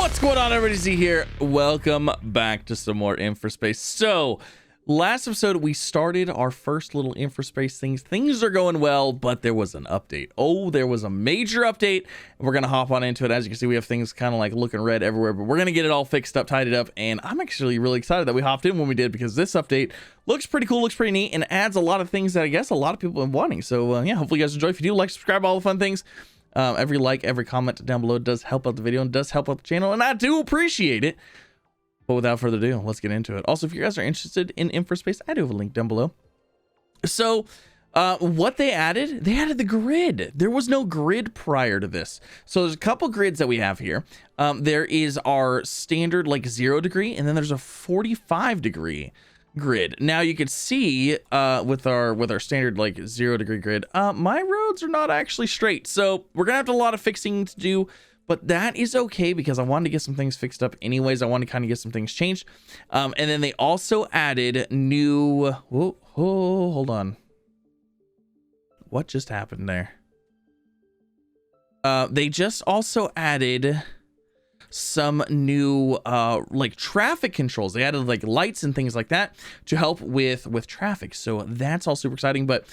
What's going on, everybody? Z here. Welcome back to some more Infraspace. So, last episode, we started our first little Infraspace things. Things are going well, but there was an update. Oh, there was a major update. We're going to hop on into it. As you can see, we have things kind of like looking red everywhere, but we're going to get it all fixed up, tidied up, and I'm actually really excited that we hopped in when we did, because this update looks pretty cool, looks pretty neat, and adds a lot of things that I guess a lot of people have been wanting. So, yeah, hopefully you guys enjoy. If you do, like, subscribe, all the fun things. Every like, every comment down below does help out the video and does help out the channel, and I do appreciate it. But without further ado, let's get into it. Also, if you guys are interested in Infraspace, I do have a link down below. So, what they added the grid. There was no grid prior to this. So there's a couple grids that we have here. There is our standard like 0 degree, and then there's a 45 degree grid. Now you can see with our standard like 0 degree grid, my roads are not actually straight, so we're gonna have a lot of fixing to do, but that is okay because I wanted to get some things fixed up anyways. I wanted to kind of get some things changed, and then they also added new hold on, what just happened there? They just also added some new like traffic controls. They added like lights and things like that to help with traffic, so that's all super exciting. But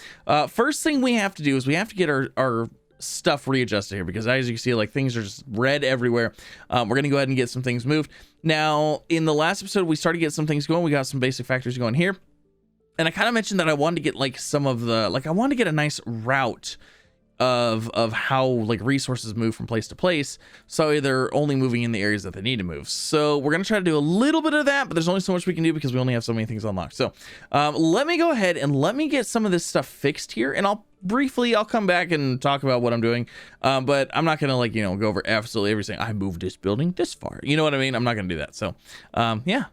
first thing we have to do is we have to get our stuff readjusted here, because as you can see, like, things are just red everywhere. We're gonna go ahead and get some things moved. Now, in the last episode, we started to get some things going. We got some basic factors going here, and I kind of mentioned that I wanted to get like some of the, like, I wanted to get a nice route of how like resources move from place to place, so they're only moving in the areas that they need to move. So we're gonna try to do a little bit of that, but there's only so much we can do because we only have so many things unlocked. So let me go ahead and let me get some of this stuff fixed here, and I'll come back and talk about what I'm doing, but I'm not gonna, like, you know, go over absolutely everything. I moved this building this far, you know what I mean? I'm not gonna do that. So yeah.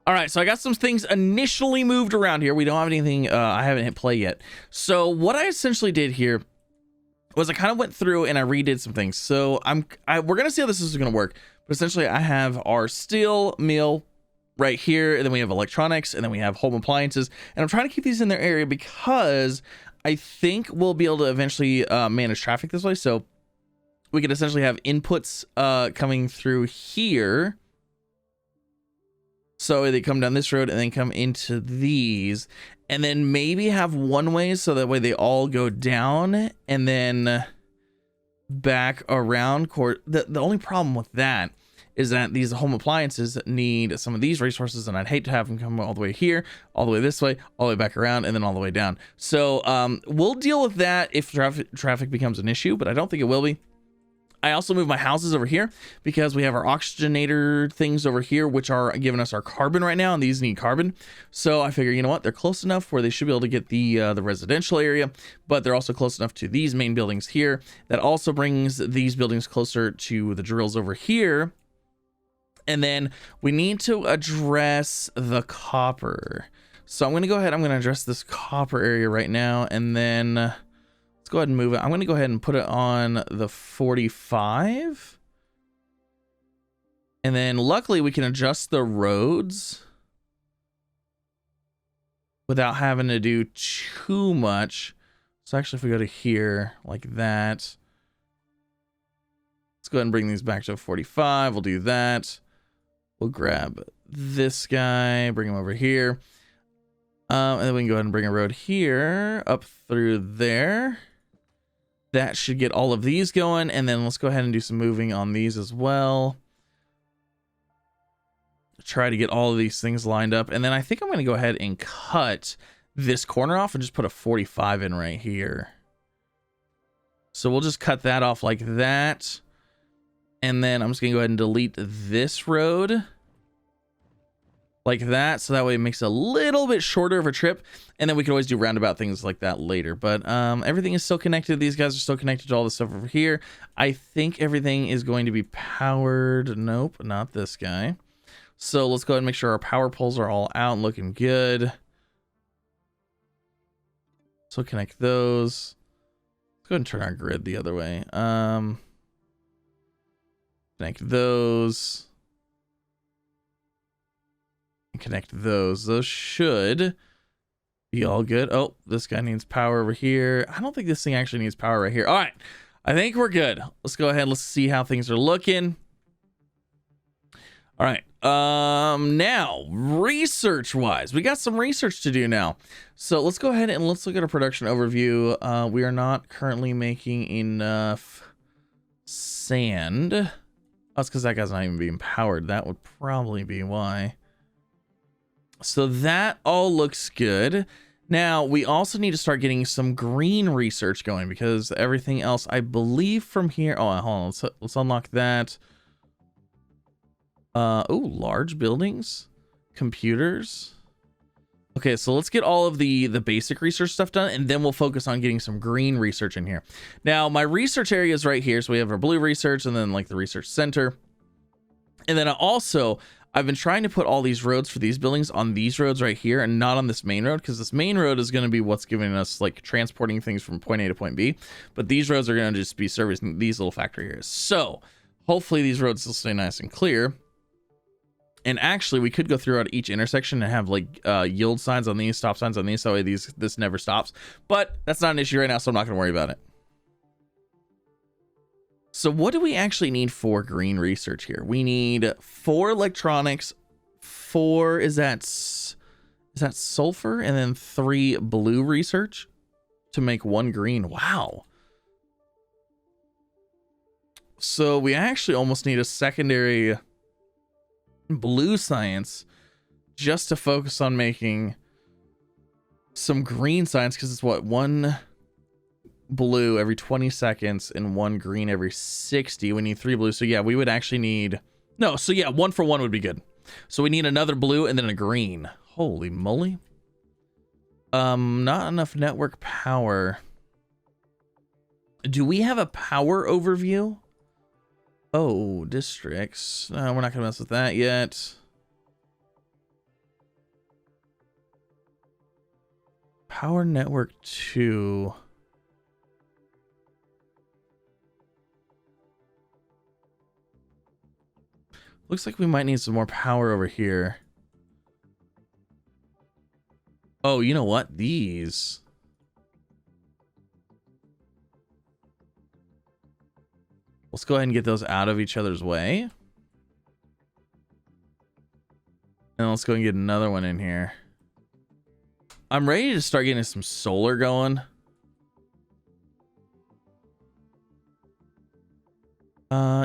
All right, so I got some things initially moved around here. We don't have anything, I haven't hit play yet. So what I essentially did here was I kind of went through and I redid some things. So we're gonna see how this is gonna work. But essentially, I have our steel mill right here, and then we have electronics, and then we have home appliances. And I'm trying to keep these in their area because I think we'll be able to eventually manage traffic this way. So we could essentially have inputs coming through here. So they come down this road and then come into these, and then maybe have one ways, so that way they all go down and then back around. The only problem with that is that these home appliances need some of these resources, and I'd hate to have them come all the way here, all the way this way, all the way back around, and then all the way down. So we'll deal with that if traffic becomes an issue, but I don't think it will be. I also moved my houses over here because we have our oxygenator things over here, which are giving us our carbon right now, and these need carbon. So I figure, you know what, they're close enough where they should be able to get the residential area, but they're also close enough to these main buildings here. That also brings these buildings closer to the drills over here. And then we need to address the copper. So I'm going to go ahead, I'm going to address this copper area right now, and then go ahead and move it. I'm going to go ahead and put it on the 45. And then luckily we can adjust the roads without having to do too much. So actually, if we go to here like that, let's go ahead and bring these back to 45. We'll do that. We'll grab this guy, bring him over here. And then we can go ahead and bring a road here up through there. That should get all of these going, and then let's go ahead and do some moving on these as well. Try to get all of these things lined up, and then I think I'm going to go ahead and cut this corner off and just put a 45 in right here. So we'll just cut that off like that, and then I'm just going to go ahead and delete this road like that, so that way it makes a little bit shorter of a trip, and then we can always do roundabout things like that later. But everything is still connected. These guys are still connected to all the stuff over here. I think everything is going to be powered. Nope, not this guy. So let's go ahead and make sure our power poles are all out and looking good. So connect those. Let's go ahead and turn our grid the other way. Connect those. Connect those. Those should be all good. Oh, this guy needs power over here. I don't think this thing actually needs power right here. All right, I think we're good. Let's go ahead. Let's see how things are looking. All right. Now research wise, we got some research to do now. So let's go ahead and let's look at a production overview. We are not currently making enough sand. Oh, it's because that guy's not even being powered. That would probably be why. So that all looks good. Now we also need to start getting some green research going because everything else, I believe from here. Oh, hold on. Let's unlock that. Oh, large buildings, computers. Okay, so let's get all of the basic research stuff done, and then we'll focus on getting some green research in here. Now, my research area is right here. So we have our blue research and then like the research center. And then I've been trying to put all these roads for these buildings on these roads right here and not on this main road, because this main road is going to be what's giving us like transporting things from point A to point B. But these roads are going to just be servicing these little factory areas. So hopefully these roads will stay nice and clear. And actually, we could go throughout each intersection and have like yield signs on these, stop signs on these, so that way this never stops. But that's not an issue right now, so I'm not going to worry about it. So what do we actually need for green research here? We need 4 electronics, 4 is that sulfur, and then 3 blue research to make 1 green. Wow. So we actually almost need a secondary blue science just to focus on making some green science, because it's what, 1 blue every 20 seconds and 1 green every 60. We need 3 blues. So yeah, we would actually need 1 for 1 would be good. So we need another blue and then a green. Holy moly. Not enough network power. Do we have a power overview? Oh, districts. No, we're not gonna mess with that yet. Power network 2. Looks like we might need some more power over here. Oh, you know what? These. Let's go ahead and get those out of each other's way. And let's go and get another one in here. I'm ready to start getting some solar going.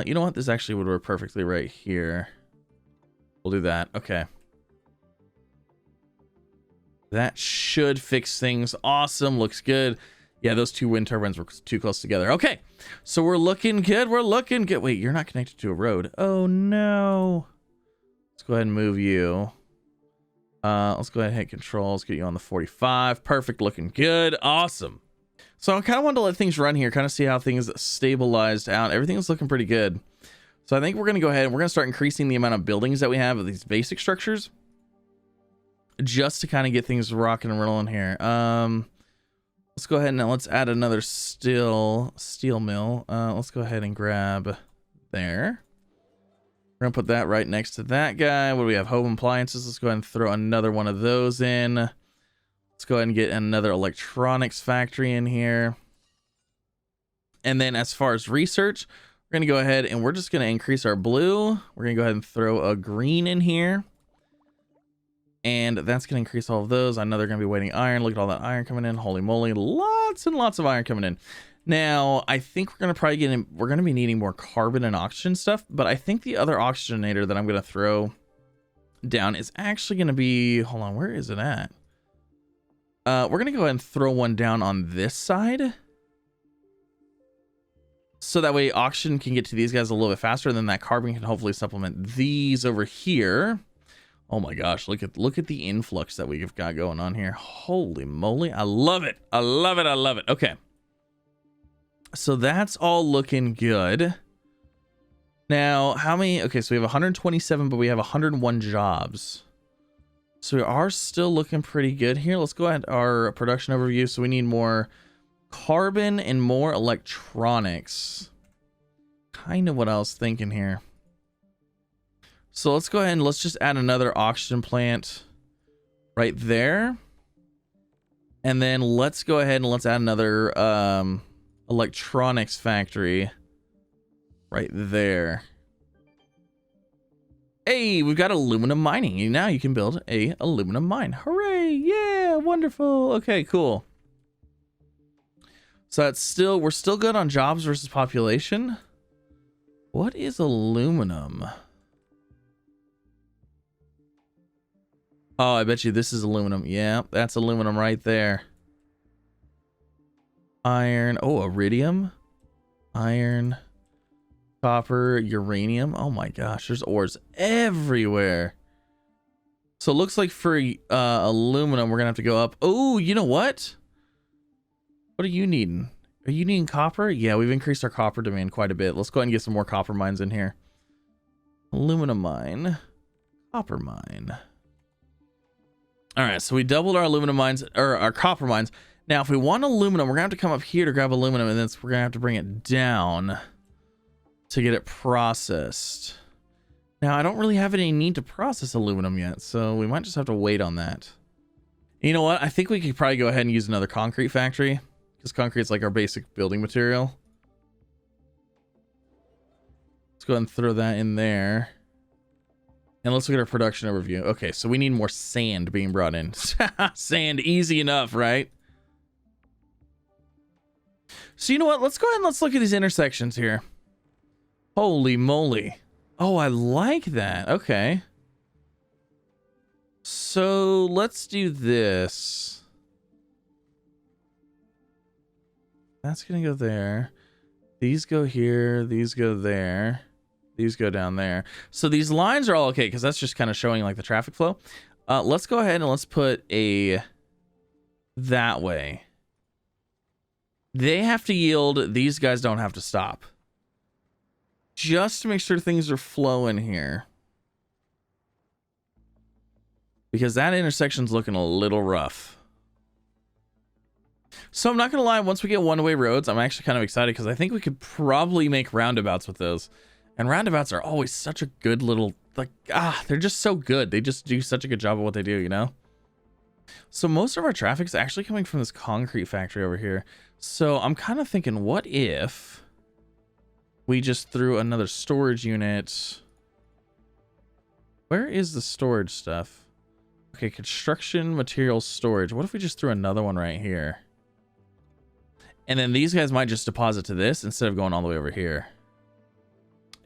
You know what? This actually would work perfectly right here. We'll do that. Okay. That should fix things. Awesome. Looks good. Yeah, those 2 wind turbines were too close together. Okay. So we're looking good. We're looking good. Wait, you're not connected to a road. Oh, no. Let's go ahead and move you. Let's go ahead and hit control. Let's get you on the 45. Perfect. Looking good. Awesome. So I kind of wanted to let things run here, kind of see how things stabilized out. Everything's looking pretty good. So I think we're going to go ahead and we're going to start increasing the amount of buildings that we have of these basic structures, just to kind of get things rocking and rolling here. Let's go ahead and let's add another steel mill. Let's go ahead and grab there. We're going to put that right next to that guy. What do we have? Home appliances. Let's go ahead and throw another one of those in. Let's go ahead and get another electronics factory in here. And then as far as research, we're going to go ahead and we're just going to increase our blue. We're going to go ahead and throw a green in here. And that's going to increase all of those. I know they're going to be waiting iron. Look at all that iron coming in. Holy moly. Lots and lots of iron coming in. Now, I think we're going to probably we're going to be needing more carbon and oxygen stuff. But I think the other oxygenator that I'm going to throw down is actually going to be, hold on, where is it at? We're going to go ahead and throw one down on this side. So that way oxygen can get to these guys a little bit faster. And then that carbon can hopefully supplement these over here. Oh my gosh, look at the influx that we've got going on here. Holy moly. I love it. I love it. I love it. Okay. So that's all looking good. Now, how many? Okay, so we have 127, but we have 101 jobs. So we are still looking pretty good here. Let's go ahead our production overview. So we need more carbon and more electronics. Kind of what I was thinking here. So let's go ahead and let's just add another oxygen plant right there. And then let's go ahead and let's add another electronics factory right there. Hey, we've got aluminum mining. And now you can build a aluminum mine. Hooray! Yeah, wonderful. Okay, cool. So that's still, we're still good on jobs versus population. What is aluminum? Oh, I bet you this is aluminum. Yeah, that's aluminum right there. Iron. Oh, iridium. Iron. Copper. Uranium. Oh my gosh, there's ores everywhere. So it looks like for aluminum, we're going to have to go up. Oh, you know what? What are you needing? Are you needing copper? Yeah, we've increased our copper demand quite a bit. Let's go ahead and get some more copper mines in here. Aluminum mine. Copper mine. All right, so we doubled our aluminum mines, or our copper mines. Now, if we want aluminum, we're gonna have to come up here to grab aluminum, and then we're gonna have to bring it down to get it processed. Now, I don't really have any need to process aluminum yet, so we might just have to wait on that. You know what? I think we could probably go ahead and use another concrete factory, because concrete is like our basic building material. Let's go ahead and throw that in there. And let's look at our production overview. Okay, so we need more sand being brought in. Sand, easy enough, right? So you know what? Let's go ahead and let's look at these intersections here. Holy moly. Oh, I like that. Okay. So let's do this. That's going to go there. These go here. These go there. These go down there. So these lines are all okay because that's just kind of showing like the traffic flow. Let's go ahead and let's put a that way. They have to yield. These guys don't have to stop. Just to make sure things are flowing here. Because that intersection's looking a little rough. So I'm not going to lie, once we get one-way roads, I'm actually kind of excited because I think we could probably make roundabouts with those. And roundabouts are always such a good little, like, they're just so good. They just do such a good job of what they do, you know? So most of our traffic is actually coming from this concrete factory over here. So I'm kind of thinking, what if we just threw another storage unit? Where is the storage stuff? Okay, construction materials storage. What if we just threw another one right here? And then these guys might just deposit to this instead of going all the way over here.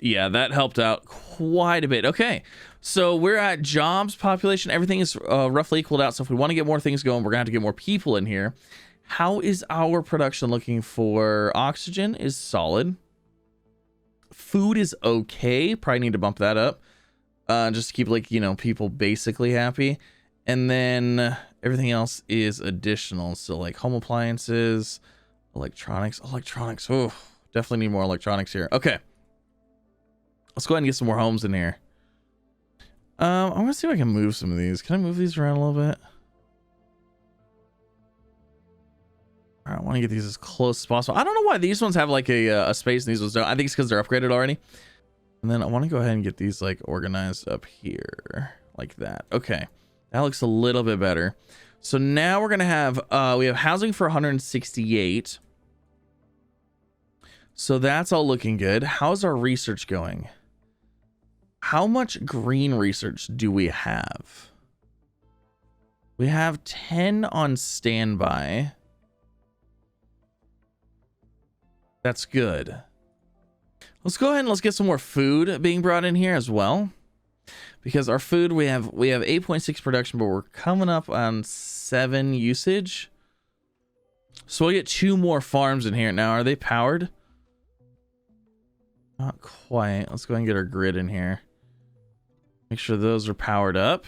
Yeah, that helped out quite a bit. Okay, so we're at jobs, population, everything is roughly equaled out. So if we want to get more things going, we're going to have to get more people in here. How is our production looking for oxygen? Is solid. Food is okay. Probably need to bump that up just to keep, like, you know, people basically happy. And then everything else is additional. So like home appliances, electronics. Oh, definitely need more electronics here. Okay. Let's go ahead and get some more homes in here. I'm gonna see if I can move some of these. Can I move these around a little bit? All right, I want to get these as close as possible. I don't know why these ones have like a space and these ones don't. I think it's because they're upgraded already. And then I want to go ahead and get these like organized up here like that. Okay, that looks a little bit better. So now we're gonna have we have housing for 168. So that's all looking good. How's our research going? How much green research do we have? We have 10 on standby. That's good. Let's go ahead and let's get some more food being brought in here as well. Because our food, we have 8.6 production, but we're coming up on 7 usage. So we'll get 2 more farms in here. Now, are they powered? Not quite. Let's go ahead and get our grid in here. Make sure those are powered up.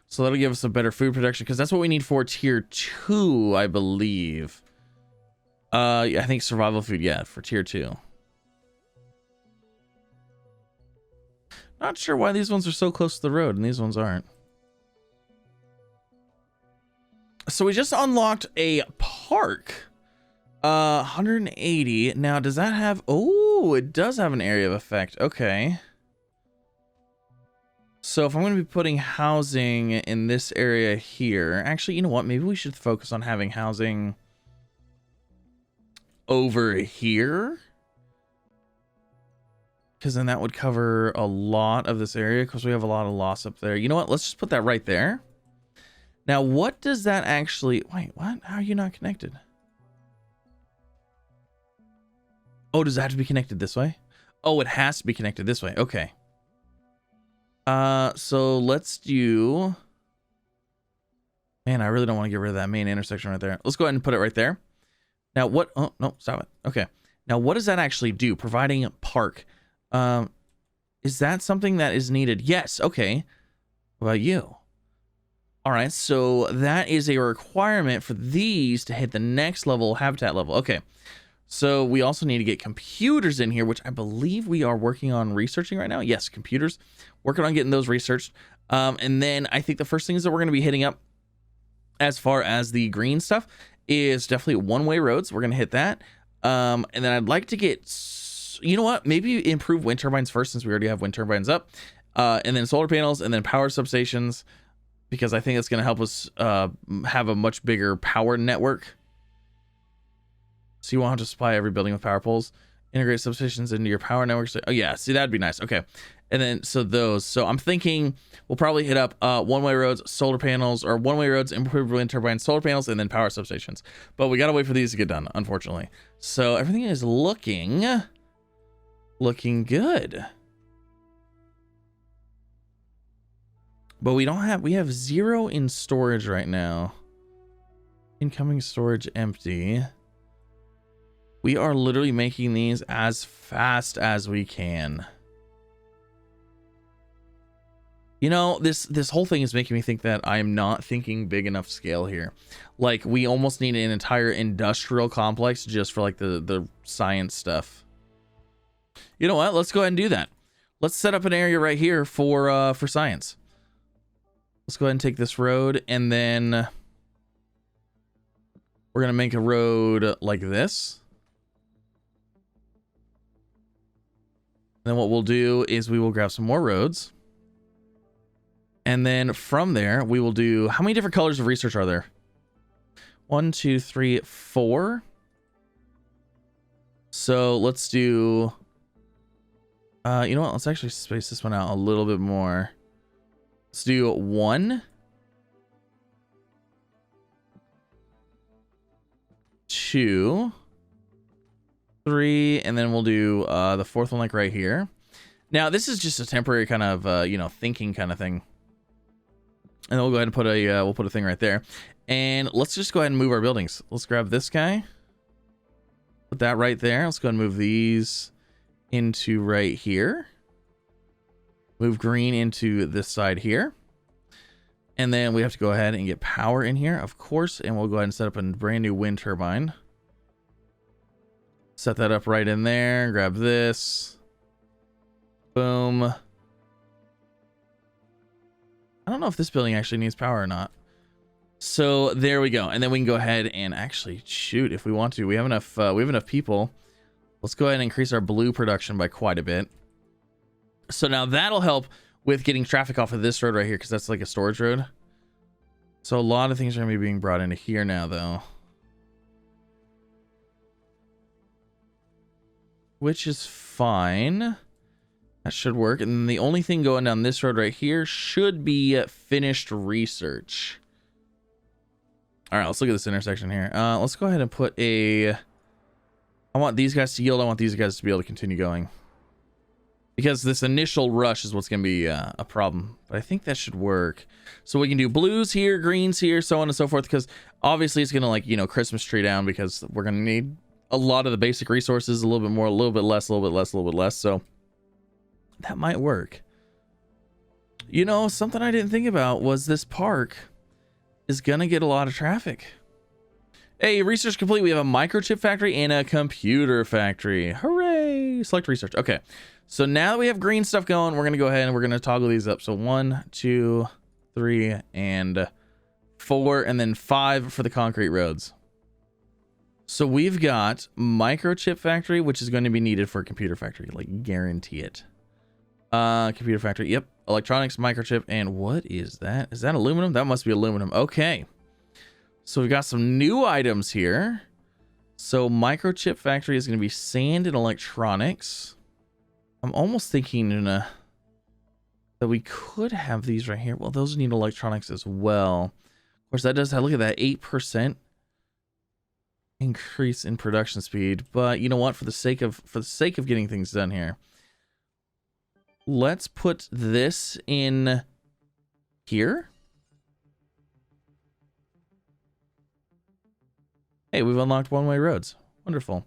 So that'll give us a better food production because that's what we need for tier 2, I believe. Yeah, I think survival food, yeah, for tier 2. Not sure why these ones are so close to the road and these ones aren't. So we just unlocked a park. 180. Now, does that have... Oh, it does have an area of effect. Okay. So if I'm going to be putting housing in this area here... Actually, you know what? Maybe we should focus on having housing over here. because then that would cover a lot of this area because we have a lot of loss up there. You know what? Let's just put that right there. Now, what does that actually... Wait, what? How are you not connected? Oh, does it have to be connected this way? Oh, it has to be connected this way. Okay. So let's do... Man, I really don't want to get rid of that main intersection right there. Let's go ahead and put it right there. Now, what... Oh, no, stop it. Okay. Now, what does that actually do? Providing a park. Is that something that is needed? Yes. Okay. What about you? All right. So that is a requirement for these to hit the next level, habitat level. Okay. So we also need to get computers in here, which I believe we are working on researching right now. Yes, computers. Working on getting those researched. And then I think the first things that we're going to be hitting up as far as the green stuff is definitely one-way roads. We're going to hit that. And then I'd like to get... You know what? Maybe improve wind turbines first, since we already have wind turbines up, and then solar panels, and then power substations, because I think it's going to help us have a much bigger power network. So you won't have to supply every building with power poles. Integrate substations into your power network. Oh yeah, see, that'd be nice. Okay, and then so those. So I'm thinking we'll probably hit up one-way roads, solar panels, or one-way roads, improved wind turbines, solar panels, and then power substations. But we gotta wait for these to get done, unfortunately. So everything is looking good, but we have 0 in storage right now. Incoming storage empty. We are literally making these as fast as we can. You know, this whole thing is making me think that I'm not thinking big enough scale here. Like, we almost need an entire industrial complex just for like the science stuff. You know what? Let's go ahead and do that. Let's set up an area right here for science. Let's go ahead and take this road, and then we're gonna make a road like this. And then what we'll do is we will grab some more roads, and then from there we will do... How many different colors of research are there? 1, 2, 3, 4. So let's do... you know what? Let's actually space this one out a little bit more. Let's do 1, 2, 3, and then we'll do the 4th one like right here. Now this is just a temporary kind of you know, thinking kind of thing. And then we'll go ahead and put a we'll put a thing right there. And let's just go ahead and move our buildings. Let's grab this guy. Put that right there. Let's go ahead and move these into right here. Move green into this side here. And then we have to go ahead and get power in here, of course, and we'll go ahead and set up a brand new wind turbine. Set that up right in there. Grab this. Boom. I don't know if this building actually needs power or not. So there we go. And then we can go ahead and actually shoot if we want to. We have enough people. Let's go ahead and increase our blue production by quite a bit. So now that'll help with getting traffic off of this road right here, because that's like a storage road. So a lot of things are going to be being brought into here now, though. Which is fine. That should work. And then the only thing going down this road right here should be finished research. All right, let's look at this intersection here. Let's go ahead and put a... I want these guys to yield. I want these guys to be able to continue going, because this initial rush is what's going to be a problem. But I think that should work. So we can do blues here, greens here, so on and so forth, because obviously it's going to, like, you know, Christmas tree down, because we're going to need a lot of the basic resources, a little bit more, a little bit less, a little bit less, a little bit less. So that might work. You know, something I didn't think about was this park is going to get a lot of traffic. Hey, research complete. We have a microchip factory and a computer factory. Hooray! Select research. Okay. So now that we have green stuff going, we're going to go ahead and we're going to toggle these up. So 1, 2, 3, and 4, and then 5 for the concrete roads. So we've got microchip factory, which is going to be needed for a computer factory. Like, guarantee it. Computer factory. Yep. Electronics, microchip, and what is that? Is that aluminum? That must be aluminum. Okay. So we've got some new items here. So microchip factory is going to be sand and electronics. I'm almost thinking that we could have these right here. Well, those need electronics as well. Of course, that does have, look at that, 8% increase in production speed. But you know what? For the sake of getting things done here, let's put this in here. Hey, we've unlocked one-way roads. Wonderful.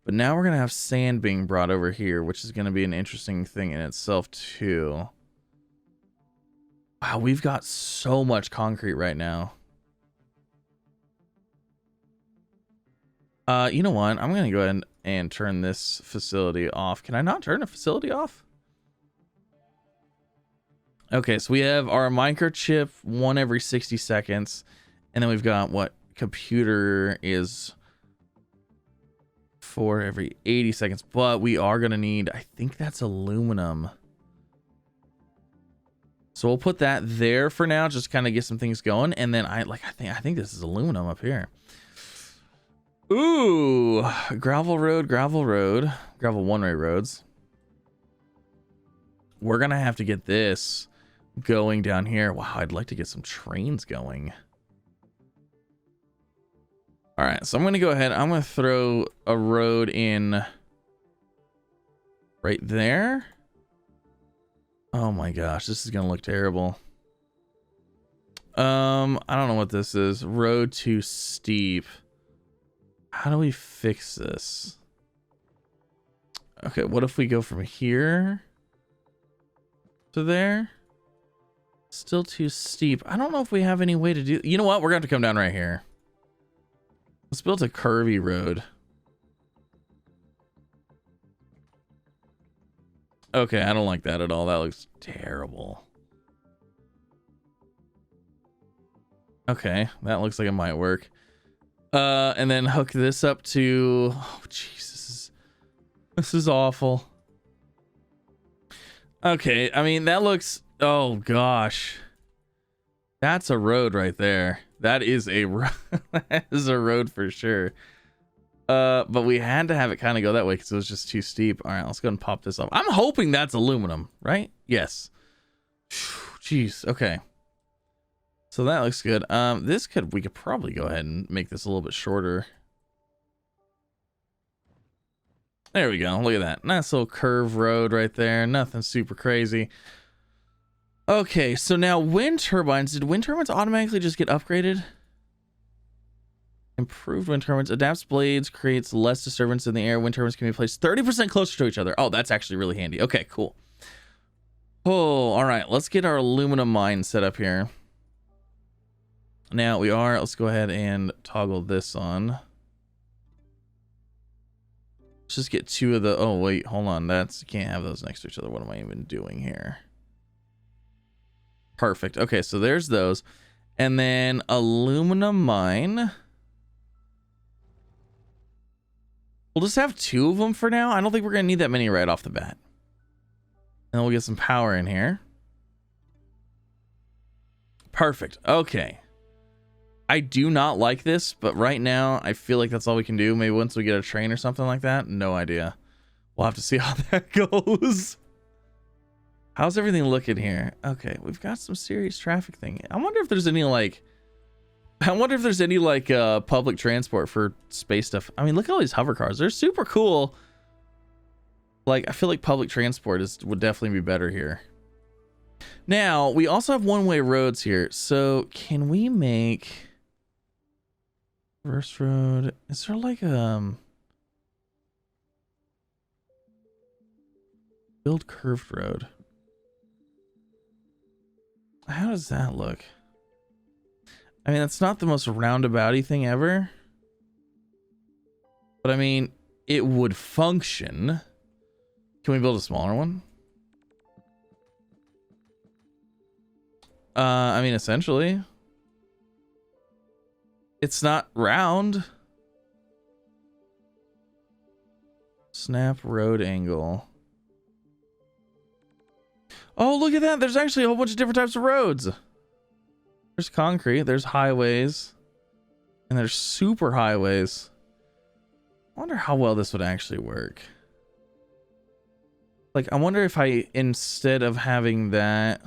But now we're going to have sand being brought over here, which is going to be an interesting thing in itself, too. Wow, we've got so much concrete right now. You know what? I'm going to go ahead and turn this facility off. Can I not turn a facility off? Okay, so we have our microchip, one every 60 seconds. And then we've got what computer is for every 80 seconds. But we are going to need, I think that's aluminum. So we'll put that there for now, just kind of get some things going. And then I think this is aluminum up here. Ooh, gravel one-way roads. We're going to have to get this going down here. Wow, I'd like to get some trains going. All right, so I'm going to go ahead. I'm going to throw a road in right there. Oh my gosh, this is going to look terrible. I don't know what this is. Road too steep. How do we fix this? Okay, what if we go from here to there? Still too steep. I don't know if we have any way to do... You know what? We're going to have to come down right here. Let's build a curvy road. Okay, I don't like that at all. That looks terrible. Okay, that looks like it might work. And then hook this up to... Oh, jeez, this is awful. Okay, I mean, that looks... Oh, gosh. That's a road right there. That is a road. That is a road for sure. But we had to have it kind of go that way because it was just too steep. All right, let's go and pop this off. I'm hoping that's aluminum, right? Yes. Jeez, okay. So that looks good. We could probably go ahead and make this a little bit shorter. There we go. Look at that. Nice little curve road right there. Nothing super crazy. Okay, so now wind turbines. Did wind turbines automatically just get upgraded? Improved wind turbines. Adapts blades, creates less disturbance in the air. Wind turbines can be placed 30% closer to each other. Oh, that's actually really handy. Okay, cool. Oh, all right. Let's get our aluminum mine set up here. Now we are. Let's go ahead and toggle this on. Let's just get two of the... Oh, wait. Hold on. You can't have those next to each other. What am I even doing here? Perfect. Okay, so there's those. And then aluminum mine. We'll just have two of them for now. I don't think we're going to need that many right off the bat. And we'll get some power in here. Perfect. Okay. I do not like this, but right now I feel like that's all we can do. Maybe once we get a train or something like that. No idea. We'll have to see how that goes. How's everything looking here? Okay, we've got some serious traffic thing. I wonder if there's any public transport for space stuff. I mean, look at all these hover cars. They're super cool. Like, I feel like public transport would definitely be better here. Now, we also have one-way roads here. So, can we make reverse road? Is there like build curved road? How does that look? I mean, that's not the most roundabouty thing ever. But I mean, it would function. Can we build a smaller one? I mean, essentially. It's not round. Snap road angle. Oh, look at that. There's actually a whole bunch of different types of roads. There's concrete, there's highways, and there's super highways. I wonder how well this would actually work. Like, I wonder if I, instead of having that,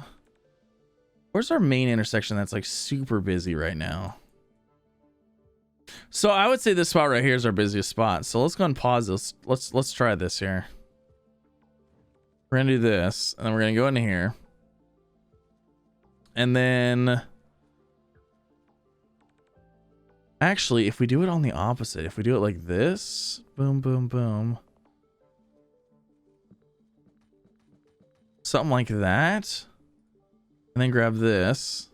where's our main intersection that's like super busy right now? So I would say this spot right here is our busiest spot. So let's go and pause this. Let's try this here. We're gonna do this, and then we're gonna go into here. And then actually, if we do it on the opposite, if we do it like this, boom, boom, boom. Something like that. And then grab this.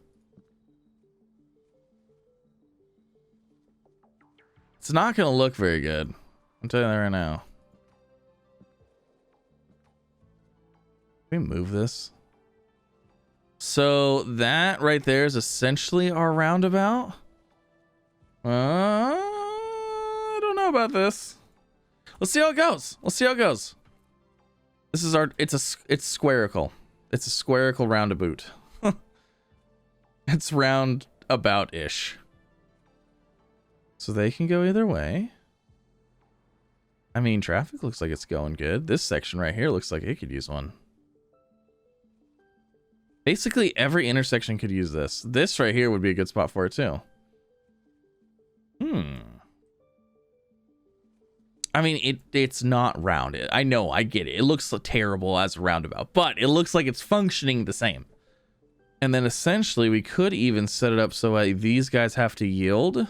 It's not going to look very good. I'm telling you that right now. Can we move this? So that right there is essentially our roundabout. I don't know about this. Let's see how it goes. Let's see how it goes. This is our, it's squarical. It's a squarical roundabout. It's roundabout-ish. So they can go either way. I mean, traffic looks like it's going good. This section right here looks like it could use one. Basically, every intersection could use this. This right here would be a good spot for it, too. I mean, it's not rounded. I know, I get it. It looks terrible as a roundabout, but it looks like it's functioning the same. And then essentially, we could even set it up so these guys have to yield.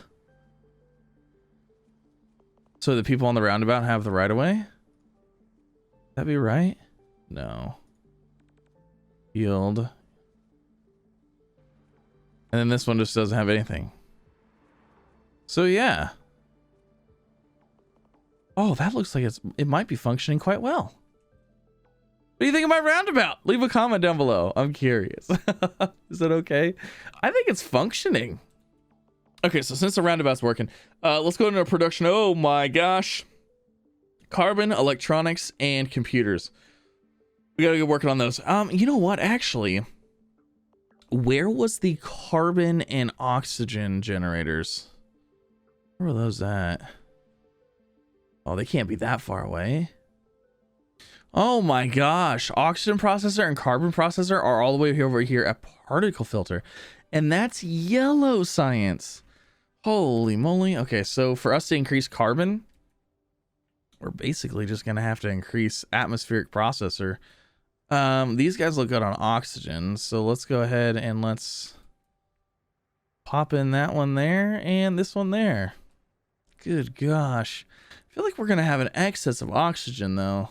So the people on the roundabout have the right of way. That'd be right? No. Yield. And then this one just doesn't have anything. So yeah. Oh, that looks like it might be functioning quite well. What do you think of my roundabout? Leave a comment down below. I'm curious. Is that okay? I think it's functioning. Okay, so since the roundabout's working, let's go into production. Oh my gosh. Carbon, electronics, and computers. We gotta get working on those. You know what, actually? Where was the carbon and oxygen generators? Where were those at? Oh, they can't be that far away. Oh my gosh. Oxygen processor and carbon processor are all the way over here at particle filter. And that's yellow science. Holy moly. Okay, so for us to increase carbon, we're basically just going to have to increase atmospheric processor. These guys look good on oxygen. So let's go ahead and let's pop in that one there and this one there. Good gosh. I feel like we're going to have an excess of oxygen though.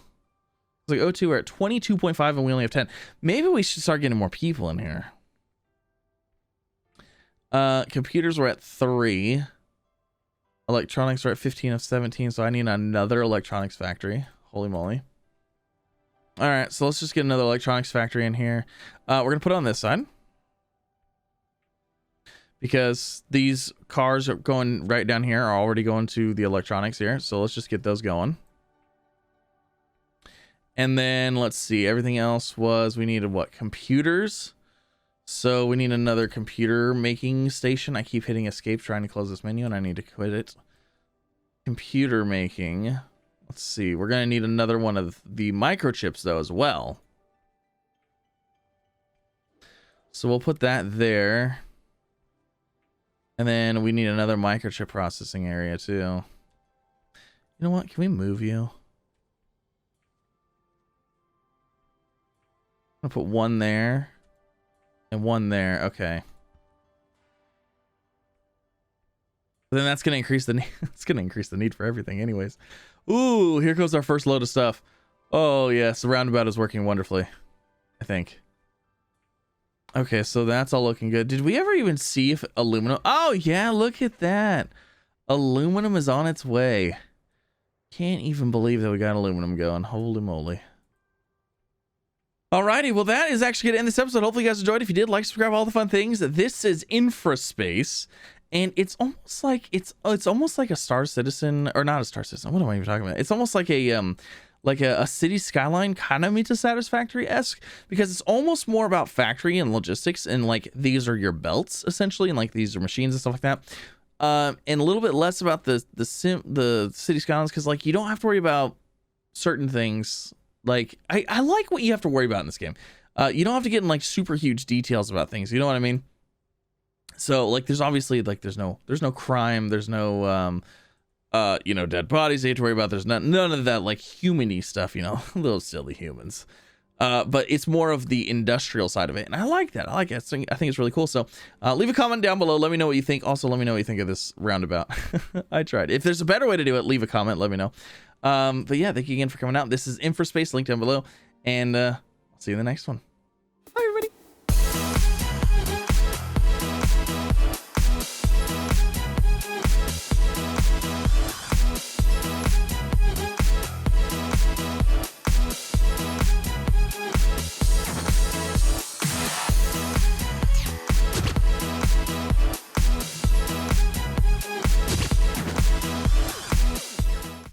It's like O2, we're at 22.5 and we only have 10. Maybe we should start getting more people in here. Computers were at 3. Electronics are at 15 of 17, so I need another electronics factory. Holy moly. All right, so let's just get another electronics factory in here. We're going to put it on this side. Because these cars are going right down here are already going to the electronics here. So let's just get those going. And then let's see, everything else was, we needed what? Computers. So we need another computer making station. I keep hitting escape trying to close this menu and I need to quit it. Computer making. Let's see, we're going to need another one of the microchips though as well. So we'll put that there. And then we need another microchip processing area too. You know what? Can we move you? I'm gonna put one there and one there. Okay. But then that's gonna increase the need. It's gonna increase the need for everything, anyways. Ooh, here goes our first load of stuff. Oh yes, the roundabout is working wonderfully, I think. Okay, so that's all looking good. Did we ever even see if aluminum? Oh yeah, look at that. Aluminum is on its way. Can't even believe that we got aluminum going. Holy moly. Alrighty, well that is actually gonna end this episode. Hopefully you guys enjoyed. If you did, like, subscribe, all the fun things. This is Infraspace, and it's almost like it's almost like a Star Citizen, or not a Star Citizen. What am I even talking about? It's almost like a city skyline kind of meets a Satisfactory-esque, because it's almost more about factory and logistics, and like these are your belts essentially, and like these are machines and stuff like that. And a little bit less about the city skylines, because like you don't have to worry about certain things Like I like what you have to worry about in this game. You don't have to get in like super huge details about things. You know what I mean? So like there's obviously like there's no crime, there's no you know, dead bodies you have to worry about. There's none of that like human-y stuff, you know, little silly humans. But it's more of the industrial side of it, and I like that. I like it. I think it's really cool. So leave a comment down below. Let me know what you think. Also, let me know what you think of this roundabout. I tried. If there's a better way to do it, leave a comment. Let me know. But yeah, thank you again for coming out. This is Infraspace, link down below, and I'll see you in the next one.